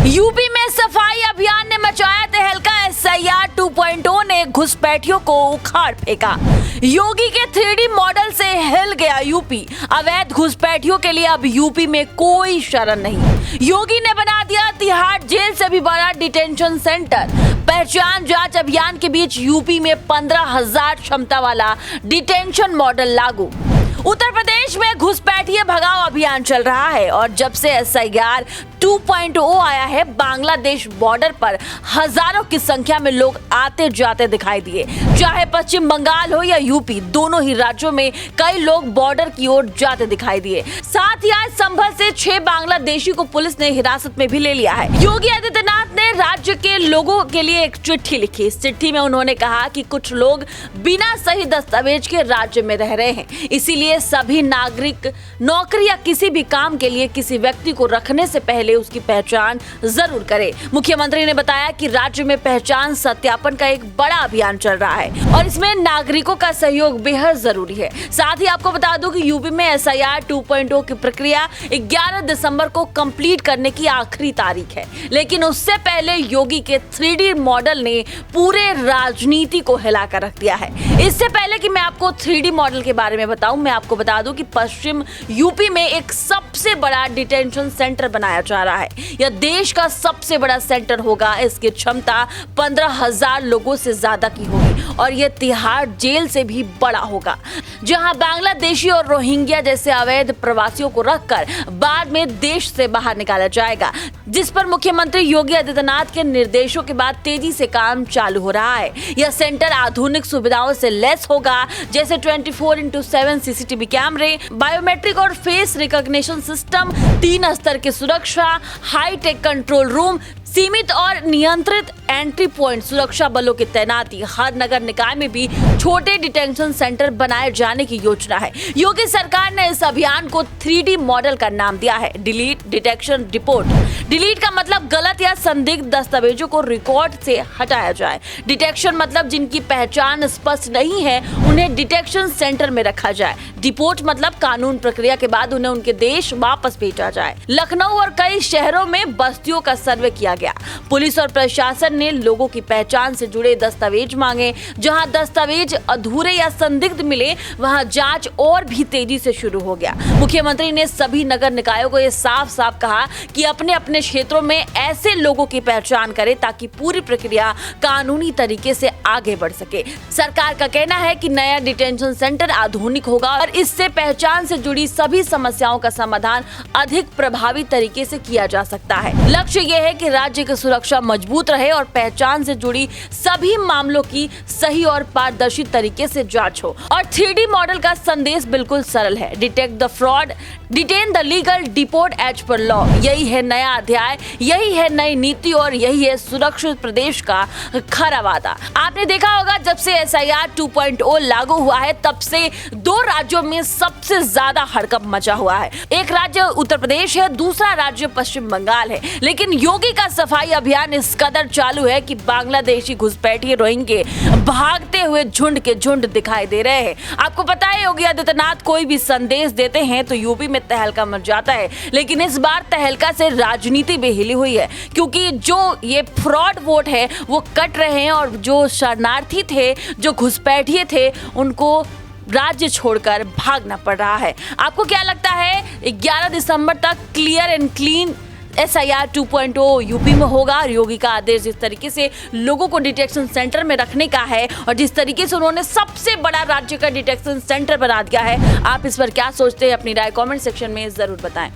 UP में सफाई अभियान ने मचाया तहलका। SIR 2.0 ने घुसपैठियों को उखाड़ फेंका। योगी के 3D मॉडल से हिल गया यूपी। अवैध घुसपैठियों के लिए अब यूपी में कोई शरण नहीं। योगी ने बना दिया तिहाड़ जेल से भी बड़ा डिटेंशन सेंटर। पहचान जांच अभियान के बीच यूपी में 15,000 क्षमता वाला डिटेंशन मॉडल लागू। उत्तर प्रदेश में घुसपैठिए भगाओ अभियान चल रहा है और जब से SIR 2.0 आया है, बांग्लादेश बॉर्डर पर हजारों की संख्या में लोग आते जाते दिखाई दिए। चाहे पश्चिम बंगाल हो या यूपी, दोनों ही राज्यों में कई लोग बॉर्डर की ओर जाते दिखाई दिए। साथ ही आज संभल से 6 बांग्लादेशी को पुलिस ने हिरासत में भी ले लिया है। योगी आदित्यनाथ ने राज्य के लोगों के लिए एक चिट्ठी लिखी। इस चिट्ठी में उन्होंने कहा कि कुछ लोग बिना सही दस्तावेज के राज्य में रह रहे हैं, इसीलिए सभी नागरिक नौकरी या किसी भी काम के लिए किसी व्यक्ति को रखने से पहले उसकी पहचान जरूर करें। मुख्यमंत्री ने बताया कि राज्य में पहचान सत्यापन का एक बड़ा अभियान चल रहा है और इसमें नागरिकों का सहयोग बेहद जरूरी है। साथ ही आपको बता दूं कि यूपी में SIR 2.0 की प्रक्रिया 11 दिसंबर को कंप्लीट करने की आखिरी तारीख है, लेकिन उससे पहले योगी के 3D मॉडल ने पूरे राजनीति को हिलाकर रख दिया है। इससे पहले कि मैं आपको 3D मॉडल के बारे में बताऊं, मैं आपको बता दूं कि पश्चिम यूपी में एक सबसे बड़ा डिटेंशन सेंटर बनाया जा रहा है। यह देश का सबसे बड़ा सेंटर होगा। इसकी क्षमता 15,000 लोगों से ज्यादा की होगी और यह तिहाड़ जेल से भी बड़ा होगा, जहां बांग्लादेशी और रोहिंग्या जैसे अवैध प्रवासियों को रखकर बाद में देश से बाहर निकाला जाएगा, जिस पर मुख्यमंत्री योगी आदित्यनाथ के निर्देशों के बाद तेजी से काम चालू हो रहा है। यह सेंटर आधुनिक सुविधाओं से लैस होगा, जैसे 24/7 CCTV कैमरे, बायोमेट्रिक और फेस रिकॉग्निशन सिस्टम, 3 स्तर की सुरक्षा, हाईटेक कंट्रोल रूम, सीमित और नियंत्रित एंट्री पॉइंट, सुरक्षा बलों की तैनाती। हर नगर निकाय में भी छोटे डिटेंशन सेंटर बनाए जाने की योजना है। योगी सरकार ने इस अभियान को 3D मॉडल का नाम दिया है, डिलीट, डिटेक्शन, रिपोर्ट। डिलीट का मतलब गलत या संदिग्ध दस्तावेजों को रिकॉर्ड से हटाया जाए। डिटेक्शन मतलब जिनकी पहचान स्पष्ट नहीं है उन्हें डिटेक्शन सेंटर में रखा जाए। रिपोर्ट मतलब कानून प्रक्रिया के बाद उन्हें उनके देश वापस भेजा जाए। लखनऊ और कई शहरों में बस्तियों का सर्वे किया गया। पुलिस और प्रशासन ने लोगों की पहचान से जुड़े दस्तावेज मांगे। जहां दस्तावेज अधूरे या संदिग्ध मिले, वहां जांच और भी तेजी से शुरू हो गया। मुख्यमंत्री ने सभी नगर निकायों को यह साफ साफ कहा कि अपने अपने क्षेत्रों में ऐसे लोगों की पहचान करें ताकि पूरी प्रक्रिया कानूनी तरीके से आगे बढ़ सके। सरकार का कहना है कि नया डिटेंशन सेंटर आधुनिक होगा और इससे पहचान से जुड़ी सभी समस्याओं का समाधान अधिक प्रभावी तरीके से किया जा सकता है। लक्ष्य यह है कि राज्य की सुरक्षा मजबूत रहे और पहचान से जुड़ी सभी मामलों की सही और पारदर्शी तरीके से जांच हो। और 3D मॉडल का संदेश बिल्कुल सरल है, detect the fraud, detain the legal, deport as per law. यही है नया अध्याय, यही है नई नीति और यही है सुरक्षित प्रदेश का खरा वादा। आपने देखा होगा जब से SIR 2.0 लागू हुआ है तब से 2 राज्यों में सबसे ज्यादा हड़कंप मचा हुआ है। एक राज्य उत्तर प्रदेश है, दूसरा राज्य पश्चिम बंगाल है। लेकिन योगी का सफाई अभियान इस कदर चालू है कि बांग्लादेशी घुसपैठिए रोहिंग्या भागते हुए झुंड के झुंड दिखाई दे रहे हैं। आपको पता है योगी आदित्यनाथ कोई भी संदेश देते हैं तो यूपी में तहलका मच जाता है, लेकिन इस बार तहलका से राजनीति भी हिली हुई है, क्योंकि जो ये फ्रॉड वोट है वो कट रहे हैं और जो शरणार्थी थे, जो घुसपैठिए थे, उनको राज्य छोड़कर भागना पड़ रहा है। आपको क्या लगता है 11 दिसंबर तक clear and clean SIR 2.0 UP में होगा? योगी का आदेश जिस तरीके से लोगों को डिटेक्शन सेंटर में रखने का है और जिस तरीके से उन्होंने सबसे बड़ा राज्य का डिटेक्शन सेंटर बना दिया है, आप इस पर क्या सोचते हैं? अपनी राय कमेंट सेक्शन में जरूर बताएं।